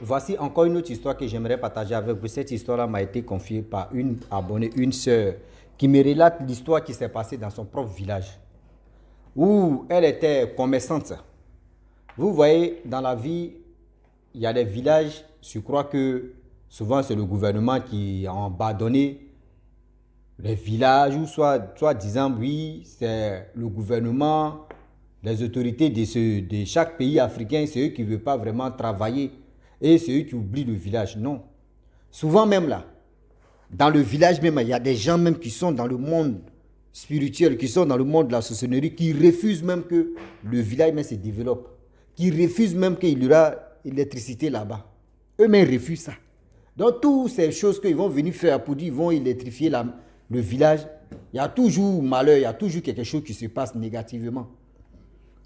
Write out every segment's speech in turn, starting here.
voici encore une autre histoire que j'aimerais partager avec vous. Cette histoire-là m'a été confiée par une abonnée, une sœur, qui me relate l'histoire qui s'est passée dans son propre village, où elle était commerçante. Vous voyez, dans la vie, il y a des villages, je crois que souvent c'est le gouvernement qui a abandonné les villages, ou soit disant oui, c'est le gouvernement, les autorités de chaque pays africain, c'est eux qui ne veulent pas vraiment travailler et c'est eux qui oublient le village. Non. Souvent même là, dans le village même, il y a des gens même qui sont dans le monde spirituel, qui sont dans le monde de la sorcellerie, qui refusent même que le village même se développe, qui refusent même qu'il y aura l'électricité là-bas. Eux-mêmes refusent ça. Donc, toutes ces choses qu'ils vont venir faire pour dire qu'ils vont électrifier le village, il y a toujours malheur, il y a toujours quelque chose qui se passe négativement.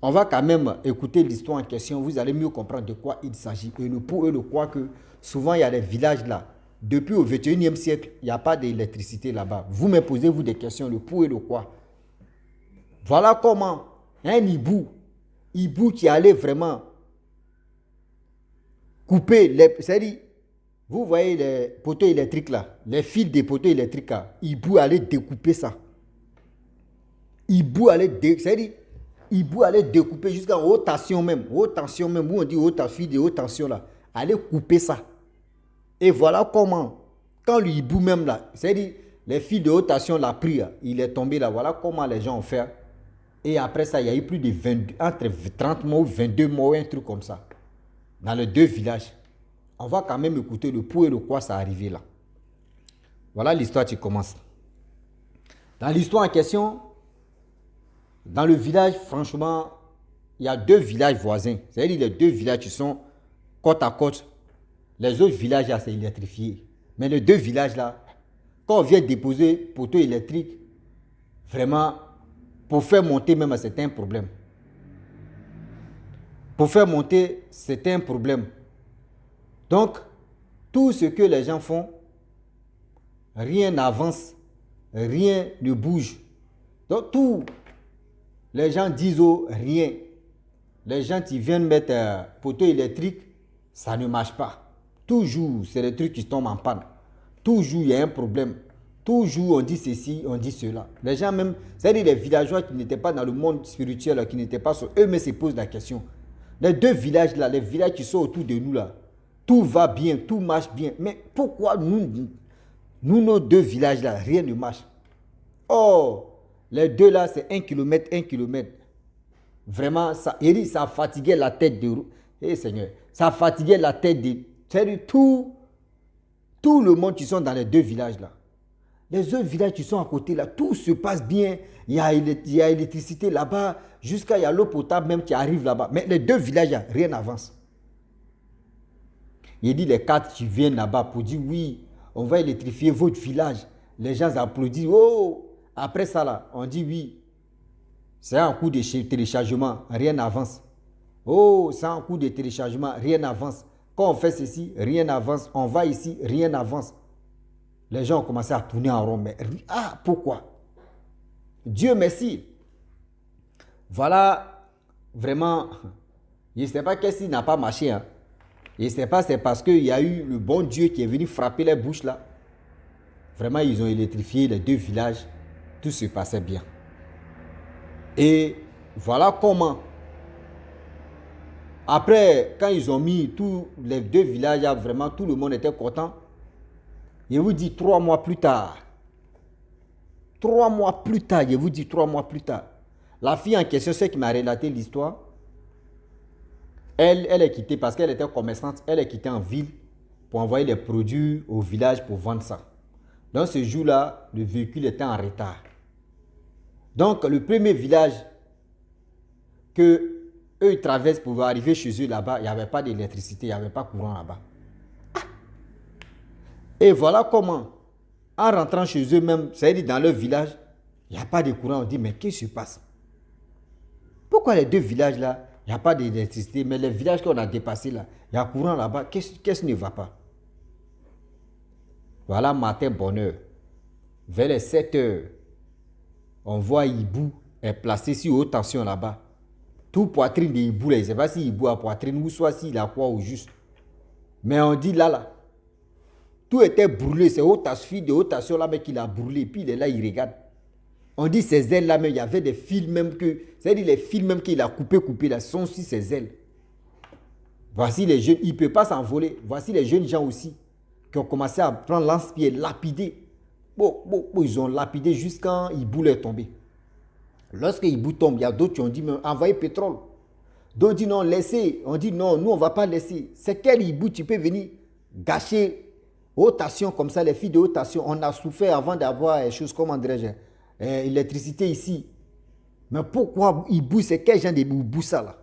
On va quand même écouter l'histoire en question, vous allez mieux comprendre de quoi il s'agit. Et le pour et le quoi que souvent il y a des villages là, depuis au 21e siècle, il n'y a pas d'électricité là-bas. Vous me posez-vous des questions, le pour et le quoi. Voilà comment un hibou qui allait vraiment couper, c'est-à-dire, vous voyez les poteaux électriques là, les fils des poteaux électriques là, hibou allait découper ça. C'est-à-dire, hibou allait découper jusqu'à haute tension même, où on dit fil de haute tension là, allait couper ça. Et voilà comment, quand le hibou même là, c'est-à-dire les fils de haute tension l'a pris, là, il est tombé là, voilà comment les gens ont fait. Et après ça, il y a eu plus de 22, entre 30 morts, 22 morts, un truc comme ça, dans les deux villages. On va quand même écouter le pour et le quoi ça arrivé là. Voilà l'histoire qui commence. Dans l'histoire en question, dans le village, franchement, il y a deux villages voisins. C'est-à-dire les deux villages qui sont côte à côte. Les autres villages là, c'est électrifié. Mais les deux villages là, quand on vient déposer poteau électrique, vraiment, pour faire monter même, c'est un problème. Pour faire monter, c'est un problème. Donc, tout ce que les gens font, rien n'avance, rien ne bouge. Donc, tout, les gens disent oh, rien. Les gens qui viennent mettre un poteau électrique, ça ne marche pas. Toujours, c'est les trucs qui tombent en panne. Toujours, il y a un problème. Toujours, on dit ceci, on dit cela. Les gens même, c'est-à-dire les villageois qui n'étaient pas dans le monde spirituel, qui n'étaient pas sur eux-mêmes se posent la question. Les deux villages là, les villages qui sont autour de nous là, tout va bien, tout marche bien. Mais pourquoi nous, nos deux villages là, rien ne marche? Oh, les deux là, c'est 1 kilomètre, 1 kilomètre. Vraiment, ça fatiguait la tête de... Eh Seigneur, ça fatiguait la tête de... C'est-à-dire tout le monde qui sont dans les deux villages là. Les autres villages qui sont à côté là, tout se passe bien. Il y a électricité là-bas, jusqu'à il y a l'eau potable même qui arrive là-bas. Mais les deux villages là, rien n'avance. Il dit les quatre qui viennent là-bas pour dire oui, on va électrifier votre village. Les gens applaudissent. Oh, après ça là, on dit oui. C'est un coup de téléchargement, rien n'avance. Oh, c'est un coup de téléchargement, rien n'avance. Quand on fait ceci, rien n'avance. On va ici, rien n'avance. Les gens ont commencé à tourner en rond. Mais pourquoi? Dieu merci. Voilà, vraiment, je ne sais pas qu'est-ce qui n'a pas marché. Hein. Je ne sais pas, c'est parce qu'il y a eu le bon Dieu qui est venu frapper les bouches là. Vraiment, ils ont électrifié les deux villages. Tout se passait bien. Et voilà comment, après, quand ils ont mis tous les deux villages, vraiment tout le monde était content. Je vous dis 3 mois plus tard, je vous dis 3 mois plus tard, la fille en question, celle qui m'a relaté l'histoire, elle est quittée parce qu'elle était commerçante, elle est quittée en ville pour envoyer les produits au village pour vendre ça. Dans ce jour-là, le véhicule était en retard. Donc, le premier village que eux ils traversent pour arriver chez eux là-bas, il n'y avait pas d'électricité, il n'y avait pas de courant là-bas. Et voilà comment, en rentrant chez eux même, c'est-à-dire dans leur village, il n'y a pas de courant. On dit, mais qu'est-ce qui se passe? Pourquoi les deux villages là, il n'y a pas d'électricité, mais les villages qu'on a dépassés là, il y a courant là-bas, qu'est-ce qui ne va pas? Voilà, matin, bonheur. Vers les 7 heures, on voit Hibou est placé sur haute tension là-bas. Tout poitrine de Hibou, là, je ne sais pas si Hibou a poitrine ou soit s'il a quoi au juste. Mais on dit là, tout était brûlé. C'est fille de Haute-Assion là, mais qu'il a brûlé. Puis il est là, il regarde. On dit ses ailes là, mais il y avait des fils même que, c'est-à-dire les fils même qu'il a coupé là, sont sur ses ailes. Voici les jeunes, il ne peut pas s'envoler. Voici les jeunes gens aussi qui ont commencé à prendre lance-pierre, lapider. Ils ont lapidé jusqu'à Hibou est tombé. Lorsque Hibou tombe, il y a d'autres qui ont dit, mais envoyez pétrole. D'autres disent non, laissez. On dit non, nous on ne va pas laisser. C'est quel Hibou tu peux venir gâcher Haute-Assion comme ça, les filles de Haute-Assion. On a souffert avant d'avoir des choses comme l'électricité ici. Mais pourquoi Hibou, c'est quel genre de Hibou ça là?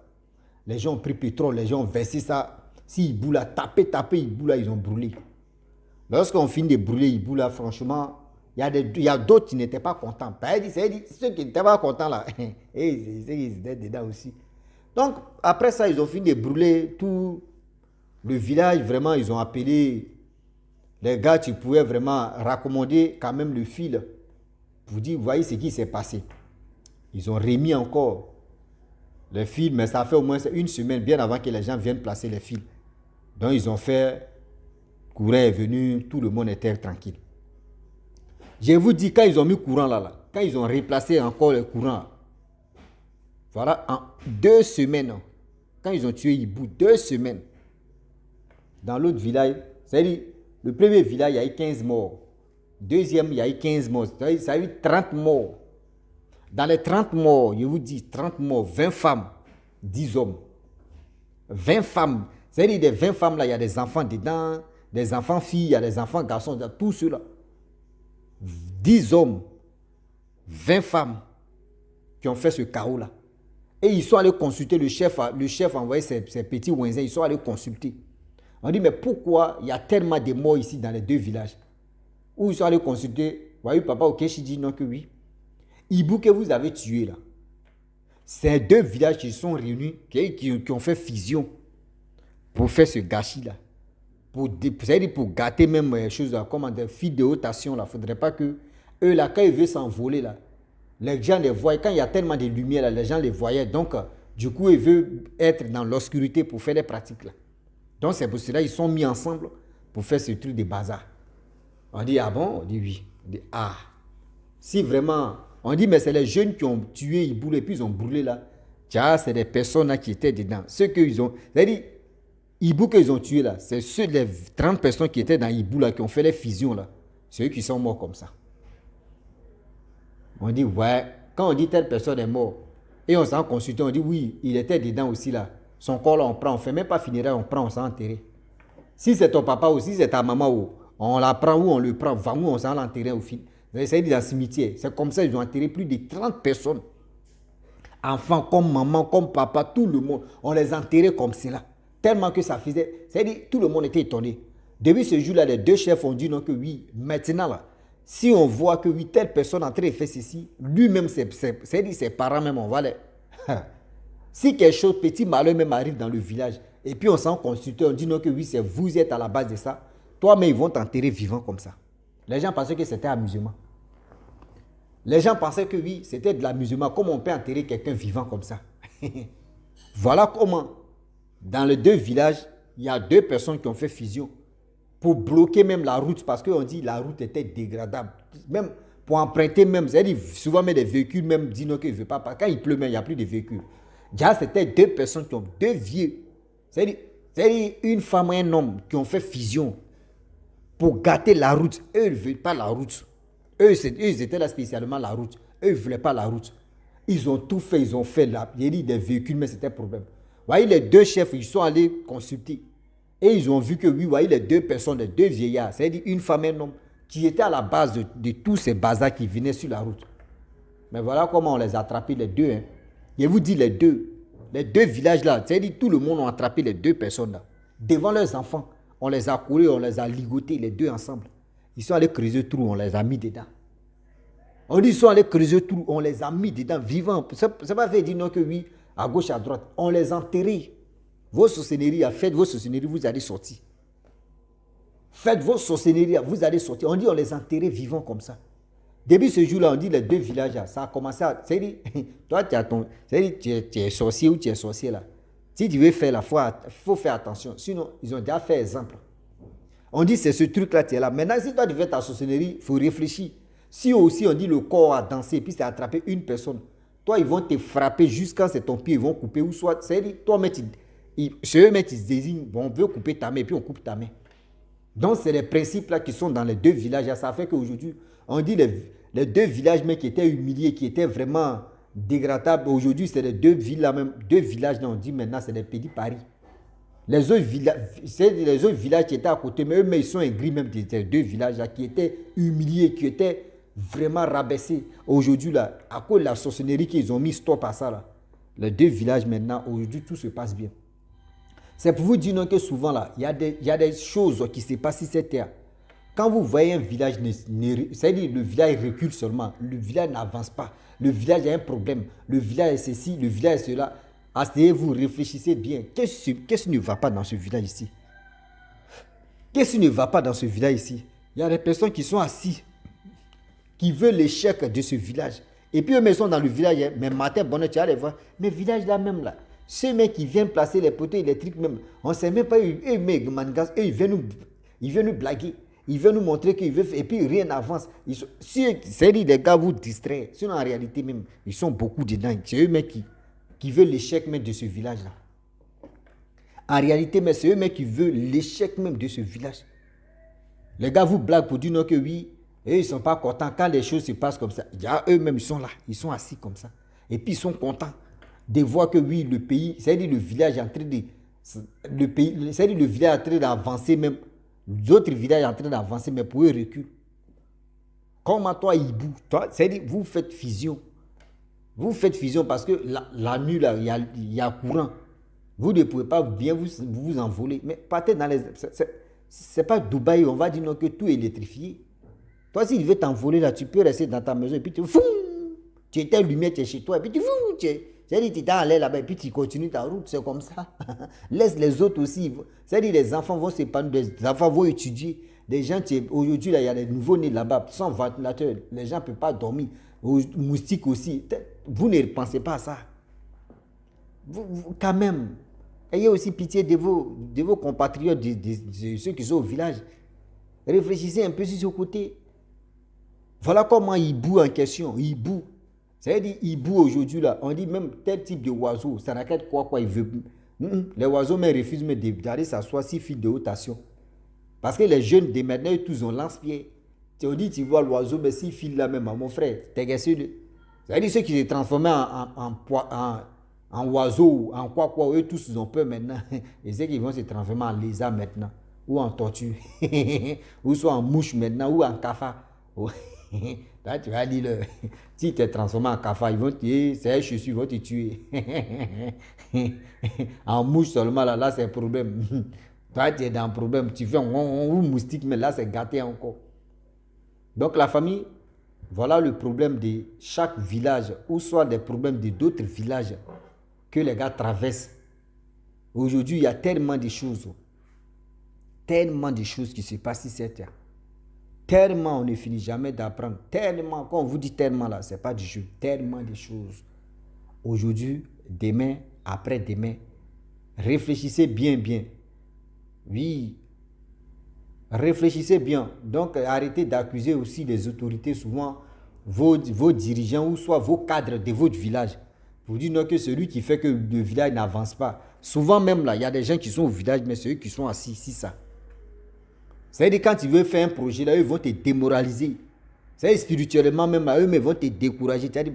Les gens ont pris pétrole, les gens ont versé ça. Si Hibou l'a tapé, Hibou là, ils ont brûlé. Lorsqu'on finit de brûler Hibou là, franchement, il y a d'autres qui n'étaient pas contents. Ceux qui n'étaient pas contents là, ils étaient dedans aussi. Donc, après ça, ils ont fini de brûler tout le village. Vraiment, ils ont appelé les gars qui pouvaient vraiment raccommoder quand même le fil. Pour dire, vous voyez ce qui s'est passé. Ils ont remis encore les fils, mais ça fait au moins une semaine, bien avant que les gens viennent placer les fils. Donc, ils ont fait, courant est venu, tout le monde était tranquille. Je vous dis, quand ils ont mis courant là, quand ils ont replacé encore le courant, voilà, en 2 semaines, quand ils ont tué Hibou, 2 semaines, dans l'autre village, c'est-à-dire, le premier village, il y a eu 15 morts. Deuxième, il y a eu 15 morts. C'est-à-dire, ça a eu 30 morts. Dans les 30 morts, je vous dis, 30 morts, 20 femmes, 10 hommes. 20 femmes. C'est-à-dire, des 20 femmes là, il y a des enfants dedans, des enfants filles, il y a des enfants garçons, tout cela. 10 hommes, 20 femmes qui ont fait ce chaos-là. Et ils sont allés consulter le chef a envoyé ses petits voisins, ils sont allés consulter. On dit, mais pourquoi il y a tellement de morts ici dans les 2 villages? Où ils sont allés consulter, vous voyez, papa Okechi dit non que oui. Hibou que vous avez tué là, c'est 2 villages qui sont réunis, qui ont fait fusion pour faire ce gâchis-là. C'est-à-dire pour gâter même les choses là, comme des filles de Haute-Assion là. Il ne faudrait pas que eux là, quand ils veulent s'envoler là, les gens les voient. Quand il y a tellement de lumière là, les gens les voyaient. Donc, du coup, ils veulent être dans l'obscurité pour faire les pratiques là. Donc, c'est pour cela qu'ils sont mis ensemble pour faire ce truc de bazar. On dit, ah bon? On dit oui. On dit, ah. Si vraiment, on dit, mais c'est les jeunes qui ont tué Hibou et puis ils ont brûlé là. Tiens, c'est des personnes là qui étaient dedans. Ceux qu'ils ont, c'est-à-dire, Hibou qu'ils ont tué là, c'est ceux les 30 personnes qui étaient dans Hibou là, qui ont fait les fusions là. C'est eux qui sont morts comme ça. On dit, ouais, quand on dit telle personne est morte, et on s'en consulte, on dit, oui, il était dedans aussi là. Son corps là, on prend, on ne fait même pas funéraire, on prend, on s'en enterre. Si c'est ton papa ou si c'est ta maman, on la prend ou on le prend, va où on s'en enterre au film. C'est dans le cimetière. C'est comme ça, ils ont enterré plus de 30 personnes. Enfants comme maman, comme papa, tout le monde. On les enterrait comme cela. Tellement que ça faisait. C'est-à-dire, tout le monde était étonné. Depuis ce jour-là, les 2 chefs ont dit non que oui, maintenant là, si on voit que oui, telle personne en train de faire ceci, lui-même, c'est-à-dire ses parents même, on va les... Si quelque chose, petit malheur même arrive dans le village, et puis on s'en consulte, on dit non que oui, c'est vous êtes à la base de ça, toi-même, ils vont t'enterrer vivant comme ça. Les gens pensaient que c'était amusement. Les gens pensaient que oui, c'était de l'amusement. Comment on peut enterrer quelqu'un vivant comme ça? Voilà comment, dans les 2 villages, il y a 2 personnes qui ont fait fusion pour bloquer même la route, parce qu'on dit que la route était dégradable. Même pour emprunter même, c'est-à-dire souvent même des véhicules même disent non qu'ils ne veulent pas. Quand il pleut même, il n'y a plus de véhicules. Déjà, c'était 2 personnes qui ont 2 vieux. C'est-à-dire une femme et un homme qui ont fait fusion pour gâter la route. Eux, ils ne veulent pas la route. Eux, ils étaient là spécialement la route. Eux, ils ne voulaient pas la route. Ils ont tout fait, ils ont fait des véhicules, mais c'était un problème. Vous voyez, les 2 chefs, ils sont allés consulter. Et ils ont vu que, oui, vous voyez, les 2 personnes, les 2 vieillards, c'est-à-dire une femme et un homme, qui étaient à la base de tous ces bazars qui venaient sur la route. Mais voilà comment on les a attrapés, les 2. Hein. Je vous dis les 2. Les 2 villages là, c'est-à-dire tout le monde a attrapé les 2 personnes là. Devant leurs enfants, on les a courus, on les a ligotés, les 2 ensemble. Ils sont allés creuser le trou, on les a mis dedans. On dit ils sont allés creuser le trou, on les a mis dedans, vivants. Ça ne pas fait dire non que oui, à gauche, à droite. On les a enterrés. Vos sorcelleries, faites vos sorcelleries, vous allez sortir. Faites vos sorcelleries, vous allez sortir. On dit on les a enterrés vivants comme ça. Depuis ce jour-là, on dit les 2 villages, ça a commencé à... C'est-à-dire, toi, tu es sorcier ou tu es sorcier là. Si tu veux faire la foi, il faut faire attention. Sinon, ils ont déjà fait exemple. On dit c'est ce truc-là qui est là. Maintenant, si toi tu fais ta sorcellerie, il faut réfléchir. Si aussi on dit le corps a dansé, puis c'est attrapé une personne, toi ils vont te frapper jusqu'à c'est ton pied, ils vont couper, ou soit, c'est-à-dire, toi, c'est eux, ils se désignent, bon, on veut couper ta main, puis on coupe ta main. Donc, c'est les principes là qui sont dans les deux villages. Ça fait qu'aujourd'hui, on dit les deux villages mais qui étaient humiliés, qui étaient vraiment dégradables. Aujourd'hui, c'est les deux villes là même, deux villages là, on dit maintenant, c'est les petits Paris. Les autres villages qui étaient à côté, mais eux, mais ils sont aigris même des deux villages là, qui étaient humiliés, qui étaient vraiment rabaissés. Aujourd'hui, là, à cause de la sorcellerie qu'ils ont mis stop à ça, là, les deux villages maintenant, aujourd'hui, tout se passe bien. C'est pour vous dire non, que souvent, là, il y a des choses qui se passent sur cette terre. Quand vous voyez un village, c'est-à-dire le village recule seulement, le village n'avance pas, le village a un problème, le village est ceci, le village est cela. Asseyez-vous, réfléchissez bien. Qu'est-ce qui ne va pas dans ce village ici? Qu'est-ce qui ne va pas dans ce village ici? Il y a des personnes qui sont assises, qui veulent l'échec de ce village. Et puis eux, ils sont dans le village, mais matin, bonne, tu vas les voir. Mais village là même là, ceux mecs qui viennent placer les poteaux électriques même, on ne sait même pas, eux, ils viennent nous blaguer. Ils veulent nous montrer qu'ils veulent, et puis rien n'avance. C'est-à-dire les gars vous distraient. Sinon en réalité même, ils sont beaucoup dedans. C'est eux mecs qui veulent l'échec même de ce village-là. En réalité, mais c'est eux mecs qui veulent l'échec même de ce village. Les gars vous blaguent pour dire non que oui, eux ils ne sont pas contents quand les choses se passent comme ça. Eux-mêmes ils sont là, ils sont assis comme ça. Et puis ils sont contents de voir que oui, le pays, c'est-à-dire le village est en train de... c'est-à-dire le village est en train d'avancer même. D'autres villages sont en train d'avancer, mais pour eux reculent. Comme à toi, Hibou, c'est-à-dire vous faites fusion. Vous faites fusion parce que la nuit, là, il y a courant. Vous ne pouvez pas bien vous envoler. Mais partez dans les... C'est pas Dubaï, on va dire non, que tout est électrifié. Toi, s'il veut t'envoler là, tu peux rester dans ta maison et puis tu étais lumière, tu es chez toi, et puis c'est-à-dire tu es dans l'air là-bas et puis tu continues ta route, c'est comme ça. Laisse les autres aussi. C'est-à-dire les enfants vont s'épanouir, les enfants vont étudier. Des gens, aujourd'hui, il y a des nouveaux-nés là-bas, sans ventilateur. Les gens ne peuvent pas dormir. Moustiques aussi. Vous ne pensez pas à ça. Quand même, ayez aussi pitié de vos compatriotes, de ceux qui sont au village. Réfléchissez un peu sur ce côté. Voilà comment Hibou en question. Hibou. C'est-à-dire Hibou aujourd'hui, là, on dit même tel type de oiseau, ça n'a qu'à être quoi il veut. Les oiseaux mais refusent d'aller s'asseoir 6 fils de rotation. Parce que les jeunes de maintenant, ils tous ont lance-pied. Tu dit, tu vois l'oiseau, mais 6 fils là même, mon frère, t'es guessé. C'est-à-dire ceux qui se transforment en oiseau, en quoi, eux tous ils ont peur maintenant. Et ceux qui vont se transformer en lézard maintenant, ou en tortue, ou soit en mouche maintenant, ou en cafard. Là, tu vas dire, si tu es transformé en cafard, ils vont te tuer, c'est un chaussure, ils vont te tuer. En mouche seulement, là c'est un problème. Toi, tu es dans un problème, tu fais un moustique, mais là, c'est gâté encore. Donc, la famille, voilà le problème de chaque village, ou soit des problèmes de d'autres villages que les gars traversent. Aujourd'hui, il y a tellement de choses qui se passent sur cette terre. Tellement, on ne finit jamais d'apprendre. Tellement, quand on vous dit tellement là, ce n'est pas du jeu. Tellement de choses. Aujourd'hui, demain, après-demain, réfléchissez bien. Oui, réfléchissez bien. Donc, arrêtez d'accuser aussi les autorités, souvent vos dirigeants ou soit vos cadres de votre village. Vous dites non que celui qui fait que le village n'avance pas. Souvent même là, il y a des gens qui sont au village, mais c'est eux qui sont assis, c'est ça. C'est-à-dire quand tu veux faire un projet, là, eux vont te démoraliser. C'est spirituellement même, là, eux vont te décourager. Tu as dit,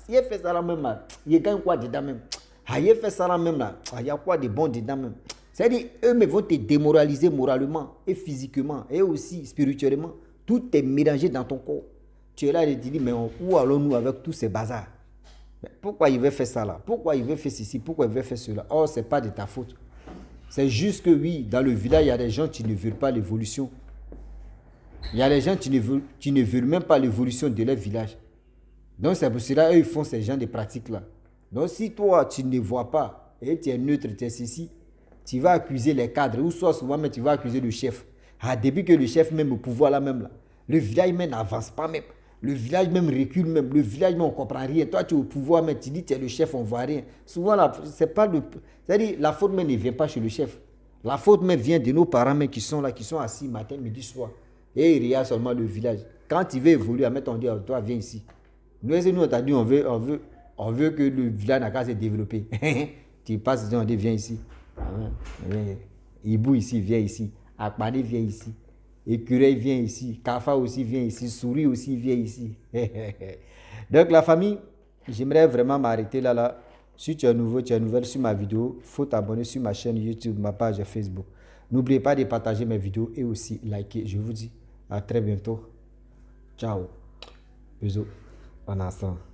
si il fait ça là même, là, il gagne quoi dedans même? Il fait ça là même, là, il y a quoi de bon dedans même? C'est-à-dire, eux vont te démoraliser moralement et physiquement et aussi spirituellement. Tout est mélangé dans ton corps. Tu es là et tu dis, mais où allons-nous avec tous ces bazars? Mais pourquoi il veut faire ça là? Pourquoi il veut faire ceci? Pourquoi il veut faire cela? Oh, ce n'est pas de ta faute. C'est juste que oui, dans le village, il y a des gens qui ne veulent pas l'évolution. Il y a des gens qui ne veulent même pas l'évolution de leur village. Donc c'est pour cela qu'ils font ces gens de pratiques-là. Donc si toi, tu ne vois pas, et tu es neutre, tu es ceci, tu vas accuser les cadres, ou soit souvent, mais tu vas accuser le chef. Depuis que le chef même au pouvoir là même, là, le village même n'avance pas même. Le village même recule même. Le village même, on ne comprend rien. Toi, tu es au pouvoir, mais tu dis tu es le chef, on ne voit rien. Souvent, c'est pas le... C'est-à-dire, la faute même ne vient pas chez le chef. La faute même vient de nos parents même qui sont là, qui sont assis matin, midi, soir. Et ils regardent seulement le village. Quand tu veux évoluer, on dit, toi, viens ici. Nous, on t'a dit, on veut que le village n'a qu'à se développer. Tu passes, on dit, viens ici. Hibou ici, viens ici. Akbani, viens ici. Écureuil, viens ici. Kafa aussi, viens ici. Souris aussi, viens ici. Donc, la famille, j'aimerais vraiment m'arrêter là. Si tu es nouveau, tu es nouvelle sur ma vidéo, il faut t'abonner sur ma chaîne YouTube, ma page Facebook. N'oubliez pas de partager mes vidéos et aussi liker. Je vous dis à très bientôt. Ciao. Bisous. En ensemble.